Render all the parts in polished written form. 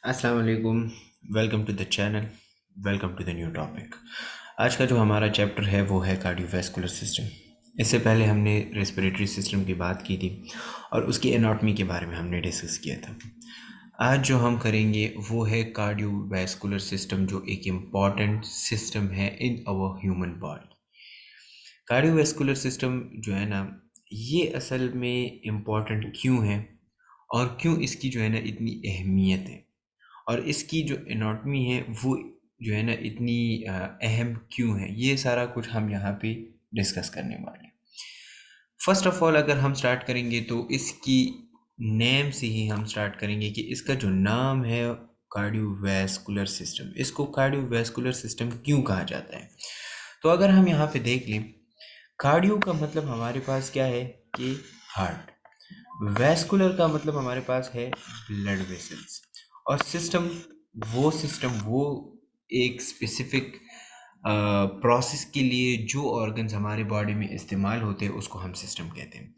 अस्सलाम वालेकुम। Welcome to the channel. Welcome to the new topic. आज का जो हमारा चैप्टर है वो है कार्डियोवैस्कुलर सिस्टम। इससे पहले हमने रेस्पिरेटरी सिस्टम की बात की थी और उसकी एनाटॉमी के बारे में हमने डिस्कस किया था। आज जो हम करेंगे वो है कार्डियोवैस्कुलर सिस्टम, जो एक इम्पॉर्टेंट सिस्टम है in our human body. Cardiovascular system जो है ना, ये असल में इम्पॉर्टेंट क्यों है और क्यों इसकी जो है ना इतनी अहमियत है, और इसकी जो एनाटॉमी है वो जो है ना इतनी अहम क्यों है, ये सारा कुछ हम यहाँ पे डिस्कस करने वाले हैं। फर्स्ट ऑफ ऑल अगर हम स्टार्ट करेंगे तो इसकी नेम से ही हम स्टार्ट करेंगे कि इसका जो नाम है कार्डियोवैस्कुलर सिस्टम, इसको कार्डियोवैस्कुलर सिस्टम क्यों कहा जाता है। तो अगर हम यहाँ पे देख लें, कार्डियो का मतलब हमारे पास क्या है कि हार्ट, वैस्कुलर का मतलब हमारे पास है ब्लड वेसल्स, और सिस्टम वो एक स्पेसिफिक प्रोसेस के लिए जो ऑर्गन्स हमारे बॉडी में इस्तेमाल होते हैं उसको हम सिस्टम कहते हैं।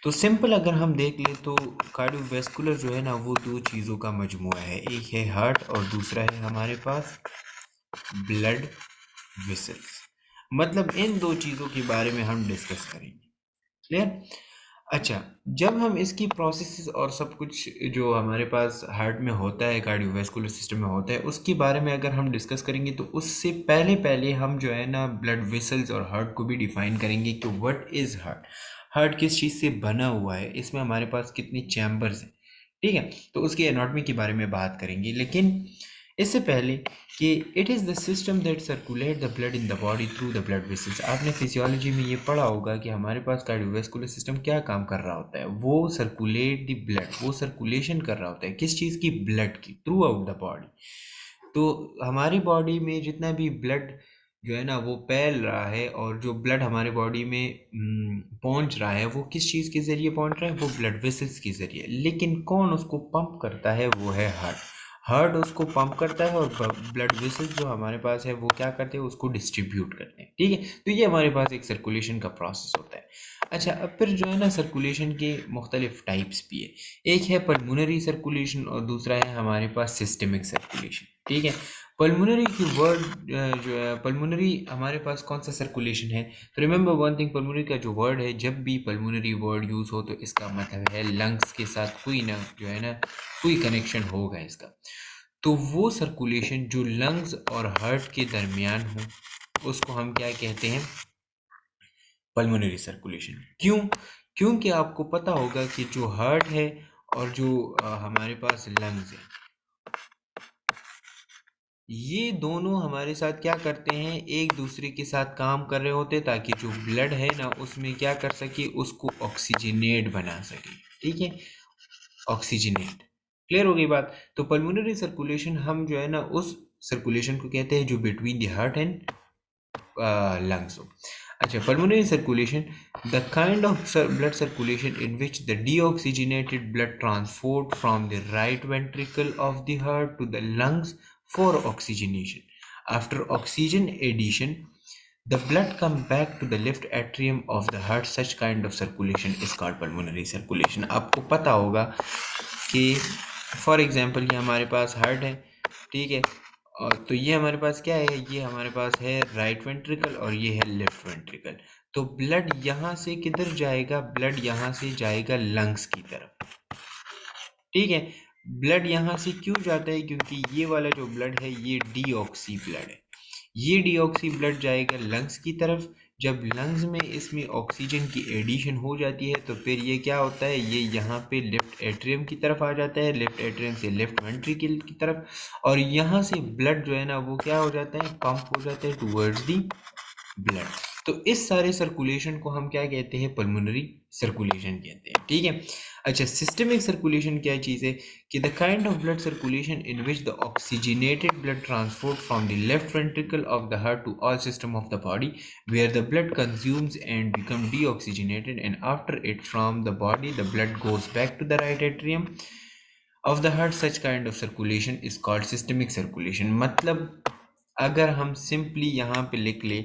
तो सिंपल अगर हम देख लें तो कार्डियोवैस्कुलर जो है ना वो दो चीज़ों का मजमुआ है, एक है हार्ट और दूसरा है हमारे पास ब्लड वेसल्स। मतलब इन दो चीज़ों के बारे में हम डिस्कस करेंगे। क्लियर? अच्छा, जब हम इसकी प्रोसेसेस और सब कुछ जो हमारे पास हार्ट में होता है, कार्डियोवैस्कुलर सिस्टम में होता है, उसके बारे में अगर हम डिस्कस करेंगे तो उससे पहले पहले हम जो है ना ब्लड वेसल्स और हार्ट को भी डिफाइन करेंगे कि व्हाट इज़ हार्ट। हार्ट किस चीज़ से बना हुआ है, इसमें हमारे पास कितनी चैम्बर्स हैं, ठीक है। तो उसकी एनाटॉमी के बारे में बात करेंगे, लेकिन इससे पहले कि it is the system that circulate the blood in the body through the blood vessels. आपने फिजियोलॉजी में ये पढ़ा होगा कि हमारे पास कार्डियोवैस्कुलर सिस्टम क्या काम कर रहा होता है, वो सर्कुलेट द ब्लड, वो सर्कुलेशन कर रहा होता है किस चीज़ की, ब्लड की, थ्रू आउट द बॉडी। तो हमारी बॉडी में जितना भी ब्लड जो है ना वो फैल रहा है, और जो ब्लड हमारे बॉडी में पहुंच रहा है वो किस चीज़ के ज़रिए पहुंच रहा है, वो ब्लड वेसल्स के ज़रिए। लेकिन कौन उसको पंप करता है, वो है हार्ट। हार्ट उसको पंप करता है और ब्लड वेसल्स जो हमारे पास है वो क्या करते हैं, उसको डिस्ट्रीब्यूट करते हैं, ठीक है। तो ये हमारे पास एक सर्कुलेशन का प्रोसेस होता है। अच्छा, अब फिर जो है ना सर्कुलेशन के मुख्तलिफ टाइप्स भी है। एक है पल्मोनरी सर्कुलेशन और दूसरा है हमारे पास सिस्टमिक सर्कुलेशन, ठीक है। पल्मोनरी की वर्ड जो है, पल्मोनरी हमारे पास कौन सा सर्कुलेशन है, तो रिमेंबर वन थिंग, पल्मोनरी का जो वर्ड है, जब भी पल्मोनरी वर्ड यूज़ हो तो इसका मतलब है लंग्स के साथ कोई ना जो है ना कोई कनेक्शन होगा इसका। तो वो सर्कुलेशन जो लंग्स और हार्ट के दरमियान हो उसको हम क्या कहते हैं, पल्मोनरी सर्कुलेशन। क्यों? क्योंकि आपको पता होगा कि जो हार्ट है और जो हमारे पास लंग्स है, ये दोनों हमारे साथ क्या करते हैं, एक दूसरे के साथ काम कर रहे होते हैं ताकि जो ब्लड है ना उसमें क्या कर सके, उसको ऑक्सीजनेट बना सके, ठीक है, ऑक्सीजनेट। क्लियर हो गई बात। तो पल्मोनरी सर्कुलेशन हम जो है ना उस सर्कुलेशन को कहते हैं जो between the heart and lungs हो। अच्छा, pulmonary circulation, the kind of blood circulation in which the deoxygenated blood transport from the right ventricle of the heart to the lungs for oxygenation. After oxygen addition, the blood come back to the left atrium of the heart. Such kind of circulation is called pulmonary circulation. आपको पता होगा कि for example ये हमारे पास heart है, ठीक है, और तो ये हमारे पास क्या है, ये हमारे पास है राइट वेंट्रिकल और ये है लेफ्ट वेंट्रिकल। तो ब्लड यहाँ से किधर जाएगा, ब्लड यहाँ से जाएगा लंग्स की तरफ, ठीक है। ब्लड यहाँ से क्यों जाता है, क्योंकि ये वाला जो ब्लड है ये डीऑक्सी ब्लड है। ये डीऑक्सी ब्लड जाएगा लंग्स की तरफ। जब लंग्स में इसमें ऑक्सीजन की एडिशन हो जाती है तो फिर ये क्या होता है, ये यहाँ पे लेफ्ट एट्रियम की तरफ आ जाता है, लेफ्ट एट्रियम से लेफ्ट वेंट्रिकल की तरफ, और यहाँ से ब्लड जो है ना वो क्या हो जाता है, पंप हो जाता है टूवर्ड्स दी ब्लड। तो इस सारे सर्कुलेशन को हम क्या कहते हैं, पल्मोनरी सर्कुलेशन कहते हैं, ठीक है। अच्छा, सिस्टमिक सर्कुलेशन क्या चीज़ है कि the kind of blood circulation in which the oxygenated blood transport from the left ventricle of the heart to all system of the body where the blood consumes and become deoxygenated and after it from the body the blood goes back to the right atrium of the heart. Such kind of circulation is called systemic circulation. मतलब अगर हम simply यहाँ पे लिख ले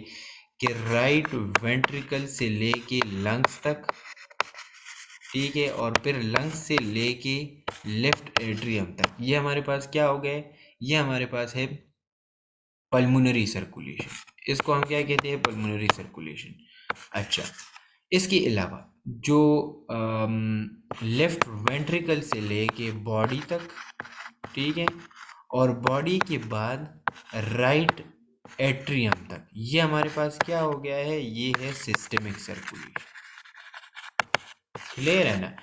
कि right ventricle से लेके लंग्स तक, ठीक है, और फिर लंग्स से लेके लेफ्ट एट्रियम तक, ये हमारे पास क्या हो गए, ये हमारे पास है पल्मोनरी सर्कुलेशन। इसको हम क्या कहते हैं, पल्मोनरी सर्कुलेशन। अच्छा, इसके अलावा जो लेफ्ट वेंट्रिकल से लेके बॉडी तक, ठीक है, और बॉडी के बाद राइट एट्रियम तक, ये हमारे पास क्या हो गया है, ये है सिस्टमिक सर्कुलेशन। क्लियर है ना।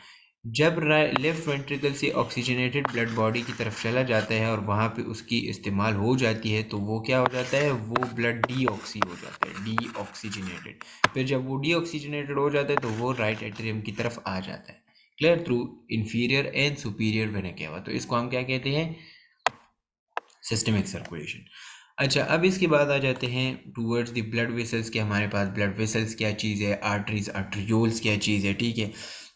जब लेफ्ट वेंट्रिकल से ऑक्सीजनेटेड ब्लड बॉडी की तरफ चला जाता है और वहाँ पे उसकी इस्तेमाल हो जाती है, तो वो क्या हो जाता है, वो ब्लड डीऑक्सी हो जाता है, डीऑक्सीजनेटेड। फिर जब वो डीऑक्सीजनेटेड हो जाता है तो वो राइट एट्रियम की तरफ आ जाता है, clear, through inferior and superior vena केवा। तो इसको हम क्या कहते हैं, सिस्टमिक सर्कुलेशन। अच्छा, अब इसके बाद आ जाते हैं टूवर्ड्स द ब्लड वेसल्स के। हमारे पास ब्लड वेसल्स क्या चीज़ है, आर्टरीज आर्ट्रियोल्स क्या चीज़ है, ठीक है,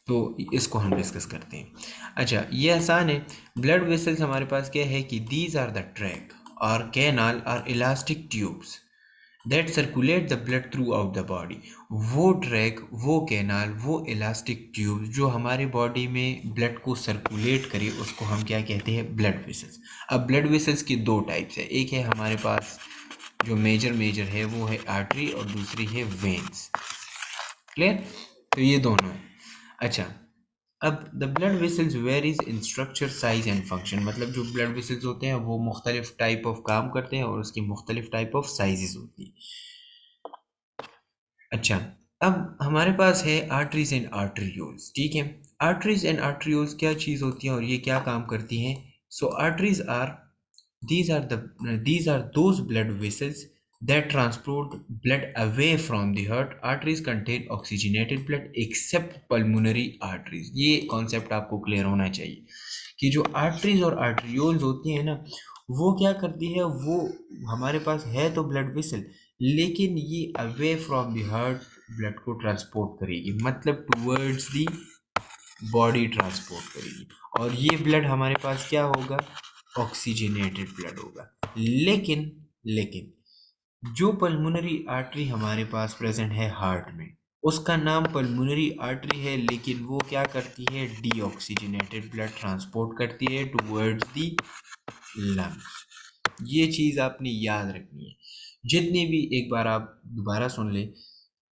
तो इसको हम डिस्कस करते हैं। अच्छा, ये आसान है। ब्लड वेसल्स हमारे पास क्या है कि दीज आर द ट्रैक और canal are elastic tubes that circulate the blood throughout the body. वो ट्रैक, वो कैनाल, वो इलास्टिक ट्यूब जो हमारे बॉडी में ब्लड को सर्कुलेट करे, उसको हम क्या कहते हैं, ब्लड वेसल्स। अब ब्लड वेसल्स की दो टाइप्स है, एक है हमारे पास जो मेजर है वो है आर्टरी और दूसरी है वेन्स। क्लियर, तो ये दोनों है। अच्छा, अब the blood vessels varies in structure, size and function. मतलब जो ब्लड वेसल्स होते हैं वो मुख्तलिफ टाइप ऑफ काम करते हैं और उसकी मुख्तलिफ टाइप ऑफ साइजेस होती हैं। अच्छा, अब हमारे पास है आर्टरीज एंड आर्टरियोल्स, ठीक है। आर्टरीज एंड आर्टरियोल्स क्या चीज़ होती हैं और ये क्या काम करती हैं। So arteries are, these are those blood vessels that transport blood away from the heart. Arteries contain oxygenated blood except pulmonary arteries. ये कॉन्सेप्ट आपको क्लियर होना चाहिए कि जो आर्टरीज और आर्टरियोल्स होती हैं ना, वो क्या करती है, वो हमारे पास है तो ब्लड वेसल, लेकिन ये away from the heart blood को ट्रांसपोर्ट करेगी, मतलब टूवर्ड्स दी बॉडी ट्रांसपोर्ट करेगी। और ये ब्लड हमारे पास क्या होगा, ऑक्सीजनेटेड ब्लड होगा। लेकिन जो पल्मोनरी आर्टरी हमारे पास प्रेजेंट है हार्ट में, उसका नाम पल्मोनरी आर्टरी है, लेकिन वो क्या करती है, डीऑक्सीजनेटेड ब्लड ट्रांसपोर्ट करती है टूवर्ड्स दी लंग्स। ये चीज़ आपने याद रखनी है। जितनी भी, एक बार आप दोबारा सुन ले,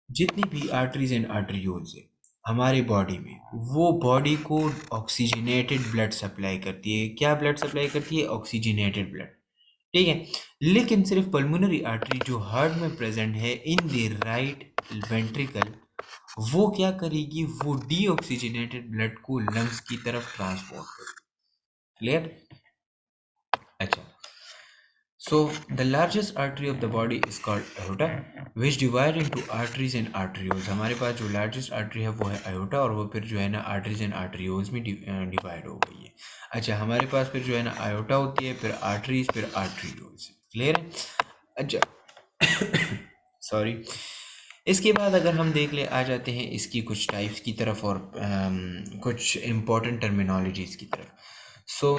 जितनी भी आर्टरीज एंड आर्टरियोल्स है हमारी बॉडी में, वो बॉडी को ऑक्सीजनेटेड ब्लड सप्लाई करती है। क्या ब्लड सप्लाई करती है, ऑक्सीजनेटेड ब्लड, ठीक है। लेकिन सिर्फ पल्मोनरी आर्टरी जो हार्ट में प्रेजेंट है इन द राइट वेंट्रिकल, वो क्या करेगी, वो डीऑक्सीजनेटेड ब्लड को लंग्स की तरफ ट्रांसपोर्ट करेगी। क्लियर। अच्छा, so the largest artery of the body is called aorta, which divide into arteries and arterioles. हमारे पास जो largest artery है वो है aorta, और वो फिर जो है ना arteries and arterioles में डिवाइड हो गई है। अच्छा, हमारे पास फिर जो है ना aorta होती है, फिर arteries, फिर arterioles। क्लियर है। अच्छा सॉरी। इसके बाद अगर हम देख ले, आ जाते हैं इसकी कुछ टाइप्स की तरफ और कुछ इंपॉर्टेंट टर्मिनोलॉजीज की तरफ। So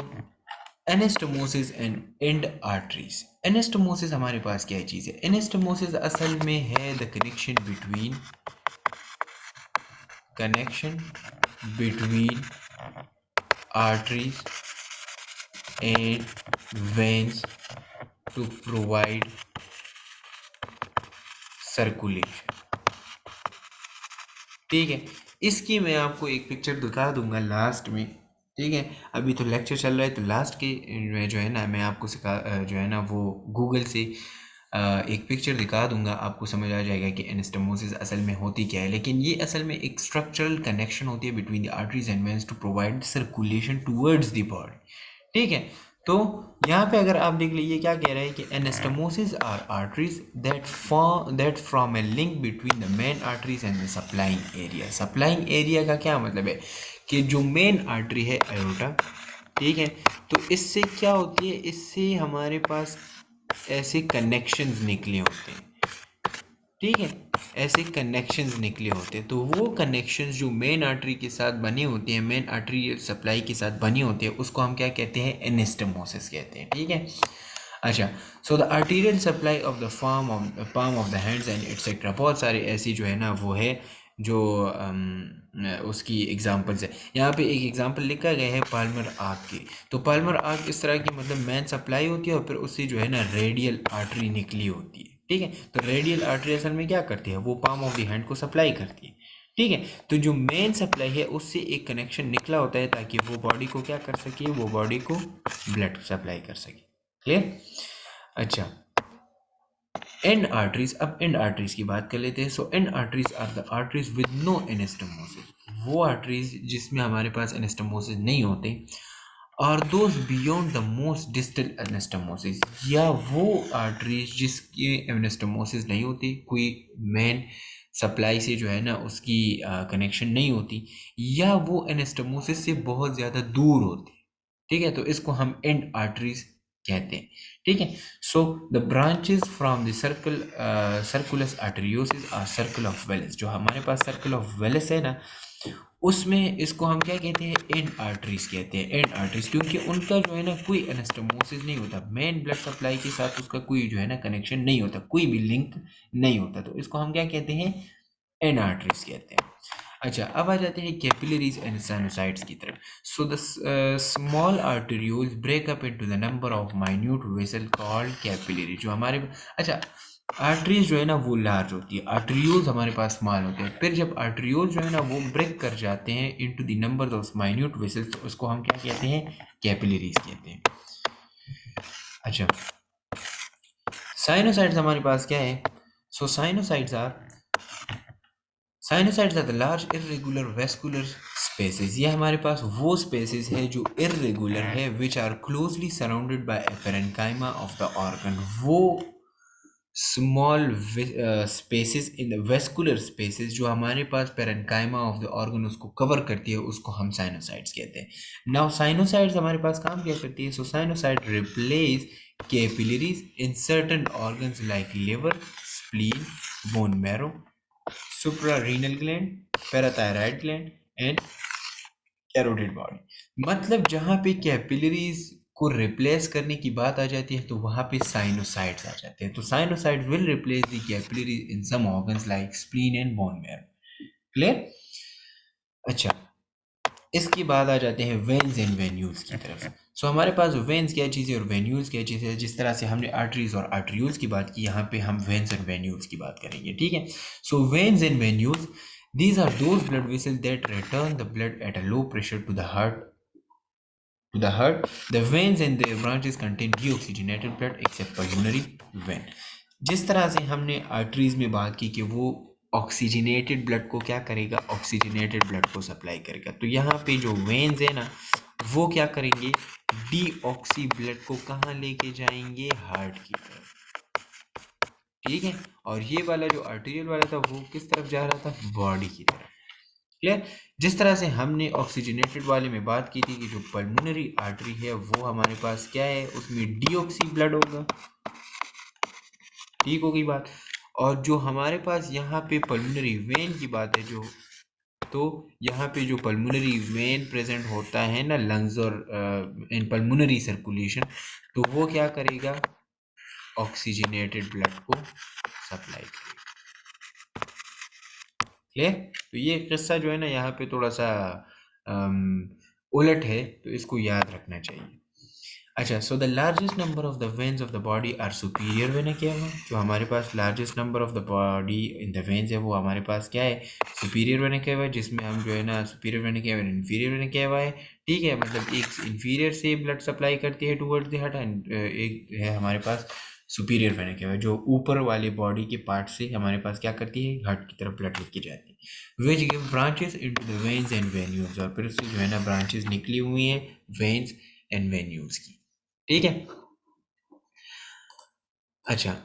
anastomosis and end arteries. Anastomosis हमारे पास क्या चीज़ है, एनास्टोमोसिस असल में है the connection between arteries and veins to provide circulation, ठीक है। इसकी मैं आपको एक पिक्चर दिखा दूंगा लास्ट में, ठीक है। अभी तो लेक्चर चल रहा है, तो लास्ट के में जो है ना मैं आपको जो है ना वो गूगल से एक पिक्चर दिखा दूंगा, आपको समझ आ जाएगा कि एनास्टोमोसिस असल में होती क्या है। लेकिन ये असल में एक स्ट्रक्चरल कनेक्शन होती है between the arteries and veins to provide circulation towards the body, ठीक है। तो यहाँ पे अगर आप देख लीजिए क्या कह रहा है कि anastomosis are arteries that from a link between the main arteries and the supplying area. Supplying area का क्या मतलब है कि जो मेन आर्टरी है अयोटा, ठीक है, तो इससे क्या होती है, इससे हमारे पास ऐसे कनेक्शंस निकले होते हैं, ठीक है, ऐसे कनेक्शंस निकले होते हैं। तो वो कनेक्शंस जो मेन आर्टरी के साथ बने होते हैं, मेन आर्टरी सप्लाई के साथ बने होते हैं, उसको हम क्या कहते हैं, एनास्टोमोसिस कहते हैं, ठीक है। अच्छा, so the arterial supply of the palm of the hands and etcetera, बहुत सारे ऐसी जो है ना वो है जो उसकी एग्जांपल्स है। यहाँ पे एक एग्जांपल लिखा गया है पाल्मर आर्क की। तो पाल्मर आर्क इस तरह की मतलब मेन सप्लाई होती है और फिर उससे जो है ना रेडियल आर्टरी निकली होती है। ठीक है, तो रेडियल आर्टरी असल में क्या करती है, वो पाम ऑफ द हैंड को सप्लाई करती है। ठीक है, तो जो मेन सप्लाई है उससे एक कनेक्शन निकला होता है ताकि वो बॉडी को क्या कर सके, वो बॉडी को ब्लड सप्लाई कर सके। क्लियर? अच्छा, एंड आर्टरीज, अब एंड आर्टरीज की बात कर लेते हैं। So end arteries are the arteries with no anastomosis. वो आर्टरीज जिसमें हमारे पास एनास्टोमोसिस नहीं होते, और those beyond the most distal anastomosis, या वो आर्टरीज जिसके एनास्टोमोसिस नहीं होती, कोई मेन सप्लाई से जो है ना उसकी कनेक्शन नहीं होती, या वो एनास्टोमोसिस से बहुत ज़्यादा दूर होती। ठीक है, तो इसको हम एंड आर्टरीज कहते हैं। ठीक है, so the branches from the circulus arteriosus or circle of Willis. जो हमारे पास सर्कल ऑफ वेलिस है ना, उसमें इसको हम क्या कहते हैं, एंड आर्टरीज कहते हैं। एंड आर्टरीज क्योंकि उनका जो है ना कोई एनास्टोमोसिस नहीं होता, मेन ब्लड सप्लाई के साथ उसका कोई जो है ना कनेक्शन नहीं होता, कोई भी लिंक नहीं होता, तो इसको हम क्या कहते हैं, एंड आर्टरीज कहते हैं। अच्छा, अब आ जाते हैं कैपिलरीज एंड साइनोसाइड्स की तरफ। So the small arterioles break up into the number of minute vessel called capillary. जो हमारे, अच्छा, आर्टरीज जो है ना वो लार्ज होती है, आर्टरियोल्स हमारे पास स्मॉल होते हैं। फिर जब आर्टरियोल्स जो है ना वो ब्रेक कर जाते हैं into the number of minute vessels, तो उसको हम क्या कहते हैं, कैपिलरीज कहते हैं। अच्छा, साइनोसाइड्स हमारे पास क्या है। So sinusoids are the large irregular vascular spaces. ये हमारे पास वो स्पेसेस है जो इर्रेगुलर है, which are closely surrounded by a parenchyma of the organ. वो small spaces in the vascular spaces जो हमारे पास पेरेन्काइमा ऑफ द ऑर्गन उसको कवर करती है, उसको हम साइनोसाइड्स कहते हैं। नाउ साइनोसाइड्स हमारे पास काम क्या करती है। So sinusoid replace capillaries in certain organs like liver, spleen, bone marrow, suprarenal gland, parathyroid gland and carotid body. मतलब जहाँ पे कैपिलरीज को रिप्लेस करने की बात आ जाती है तो वहाँ पे साइनोसाइड्स आ जाते हैं। तो sinusoid will replace the capillaries in some organs like spleen and bone marrow. Clear? अच्छा, इसके बाद आ जाते हैं वेन्स एंड वेन्यूल्स की तरफ। सो हमारे पास वेन्स क्या चीज़ है और वेन्यूल्स क्या चीज़ है। जिस तरह से हमने आर्टरीज और आर्टरियोल्स की बात की, यहाँ पे हम वेन्स एंड वेन्यूल्स की बात करेंगे। ठीक है, so veins and venules, these are those blood vessels that return the blood at a low pressure to the heart. The veins and their branches contain deoxygenated blood except pulmonary vein. जिस तरह से हमने arteries में बात की कि वो oxygenated blood को क्या करेगा, ऑक्सीजनेटेड ब्लड को सप्लाई करेगा, तो यहाँ पे जो वेन्स है ना वो क्या करेंगे, डीऑक्सी ब्लड को कहाँ लेके जाएंगे, हार्ट की तरफ। ठीक है, और ये वाला जो आर्टेरियल वाला था वो किस तरफ जा रहा था, बॉडी की तरफ। क्लियर? जिस तरह से हमने ऑक्सीजनेटेड वाले में बात की थी कि जो पल्मोनरी आर्टरी है वो हमारे पास क्या है, उसमें डीऑक्सी ब्लड होगा। ठीक होगी बात। और जो हमारे पास यहाँ पे पल्मोनरी वेन की बात है, जो तो यहाँ पे जो पल्मोनरी वेन प्रेजेंट होता है ना लंग्स और इन पल्मोनरी सर्कुलेशन, तो वो क्या करेगा, ऑक्सीजनेटेड ब्लड को सप्लाई करेगा। क्लियर? तो ये किस्सा जो है ना यहाँ पे थोड़ा सा उलट है, तो इसको याद रखना चाहिए। अच्छा, so the largest number of the veins of the body are superior vena cava. जो हमारे पास largest number of the body in the veins है वो हमारे पास क्या है, सुपीरियर वेना केवा, जिसमें हम जो है ना सुपीरियर वेना केवा इन्फीरियर वेना केवा है। ठीक है, मतलब एक इन्फीरियर से ब्लड सप्लाई करती है टुवर्ड्स द हार्ट, एंड एक है हमारे पास सुपीरियर वेना केवा जो ऊपर वाले बॉडी के पार्ट से हमारे पास क्या करती है, हार्ट की तरफ ब्लड लेके जाती है। Which give branches into the veins and venules, और फिर उससे जो है ना ब्रांचेस निकली हुई हैं वेन्स एंड वेन्यूल्स की। ठीक है, अच्छा,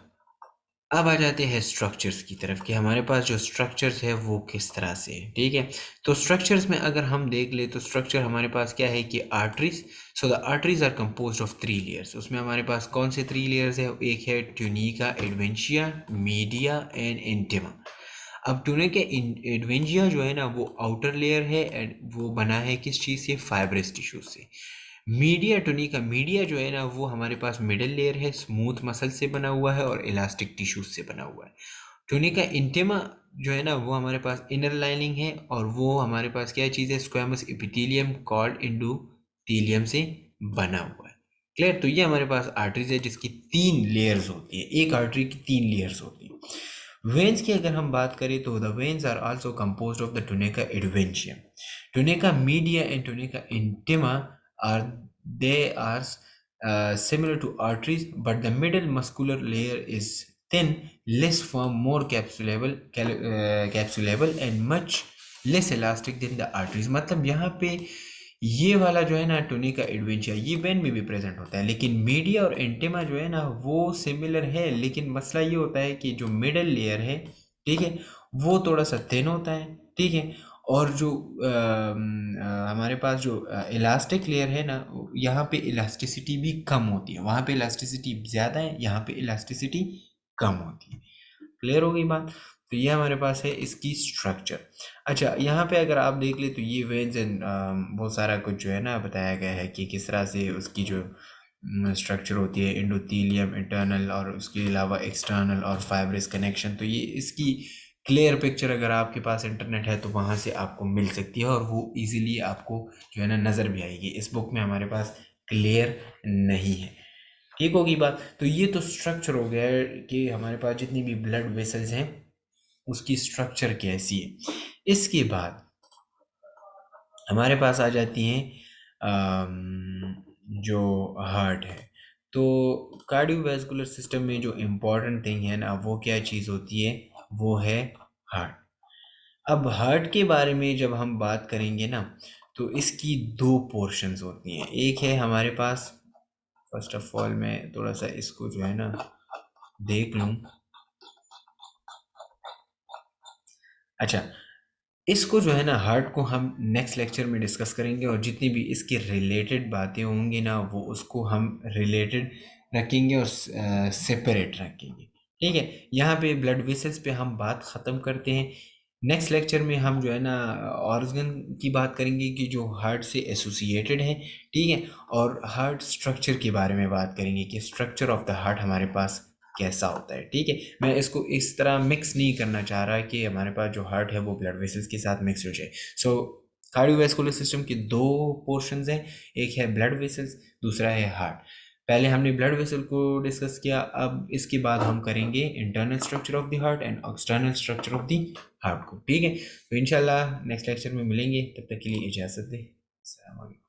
अब आ जाते हैं स्ट्रक्चर्स की तरफ कि हमारे पास जो स्ट्रक्चर्स है वो किस तरह से है। ठीक है, तो स्ट्रक्चर्स में अगर हम देख ले तो स्ट्रक्चर हमारे पास क्या है कि arteries. So the arteries are composed of 3 layers. उसमें हमारे पास कौन से 3 लेयर्स है, एक है tunica, adventitia, media and intima. अब ट्यूनिका एडवेंशिया जो है ना वो आउटर लेयर है, एंड वो बना है किस चीज़ से, फाइब्रस टिश्यूज से। मीडिया टूनिका, मीडिया जो है ना वो हमारे पास मिडल लेयर है, स्मूथ मसल से बना हुआ है और इलास्टिक टिश्यूज से बना हुआ है। टूनिका इंटिमा जो है ना वो हमारे पास इनर लाइनिंग है, और वो हमारे पास क्या चीज़ है, स्क्वेमस एपिथेलियम कॉल्ड एंडोथेलियम से बना हुआ है। क्लियर? तो ये हमारे पास आर्टरीज है जिसकी 3 लेयर्स होती है, एक आर्टरी की 3 लेयर्स होती है। वेन्स की अगर हम बात करें तो the veins are also composed of the tunica adventitia, tunica media and tunica intima are they are similar to arteries, but the middle muscular layer is thin, less firm, more capsulable and much less elastic than the arteries। मतलब यहाँ पे ये वाला जो है ना टुनिका adventitia ये when में भी प्रेजेंट होता है, लेकिन मीडिया और एंटेमा जो है ना वो सिमिलर है, लेकिन मसला ये होता है कि जो मिडल लेयर है, ठीक है, वो थोड़ा सा थिन होता है, ठीक है। और जो हमारे पास जो इलास्टिक लेयर है ना, यहाँ पे इलास्टिसिटी भी कम होती है, वहाँ पे इलास्टिसिटी ज़्यादा है, यहाँ पे इलास्टिसिटी कम होती है। क्लियर हो गई बात? तो ये हमारे पास है इसकी स्ट्रक्चर। अच्छा, यहाँ पे अगर आप देख ले तो ये वेन्स एंड बहुत सारा कुछ जो है ना बताया गया है कि किस तरह से उसकी जो स्ट्रक्चर होती है, एंडोथेलियम इंटरनल और उसके अलावा एक्सटर्नल और फाइब्रस कनेक्शन। तो ये इसकी क्लियर पिक्चर अगर आपके पास इंटरनेट है तो वहाँ से आपको मिल सकती है, और वो इजीली आपको जो है ना नज़र भी आएगी। इस बुक में हमारे पास क्लियर नहीं है। ठीक होगी बात? तो ये तो स्ट्रक्चर हो गया है कि हमारे पास जितनी भी ब्लड वेसल्स हैं उसकी स्ट्रक्चर कैसी है। इसके बाद हमारे पास आ जाती हैं जो हार्ट है। तो कार्डियोवैस्कुलर सिस्टम में जो इम्पोर्टेंट थिंग है ना वो क्या चीज़ होती है, वो है हार्ट। अब हार्ट के बारे में जब हम बात करेंगे ना तो इसकी 2 पोर्शंस होती हैं। एक है हमारे पास, फर्स्ट ऑफ ऑल मैं थोड़ा सा इसको जो है ना देख लूँ। अच्छा, इसको जो है ना हार्ट को हम नेक्स्ट लेक्चर में डिस्कस करेंगे, और जितनी भी इसके रिलेटेड बातें होंगी ना वो उसको हम रिलेटेड रखेंगे और सेपरेट रखेंगे। ठीक है, यहाँ पे ब्लड वेसल्स पे हम बात ख़त्म करते हैं। नेक्स्ट लेक्चर में हम जो है ना ऑर्गन की बात करेंगे कि जो हार्ट से एसोसिएटेड है, ठीक है, और हार्ट स्ट्रक्चर के बारे में बात करेंगे कि स्ट्रक्चर ऑफ द हार्ट हमारे पास कैसा होता है। ठीक है, मैं इसको इस तरह मिक्स नहीं करना चाह रहा कि हमारे पास जो हार्ट है वो ब्लड वेसल्स के साथ मिक्स हो जाए। सो कार्डियोवैस्कुलर सिस्टम के 2 पोर्शंस हैं, एक है ब्लड वेसल्स, दूसरा है हार्ट। पहले हमने ब्लड वेसल को डिस्कस किया, अब इसके बाद हम करेंगे internal structure of the heart and external structure of the heart को। ठीक है, तो इंशाल्लाह नेक्स्ट लेक्चर में मिलेंगे, तब तक के लिए इजाज़त दें। अस्सलाम वालेकुम।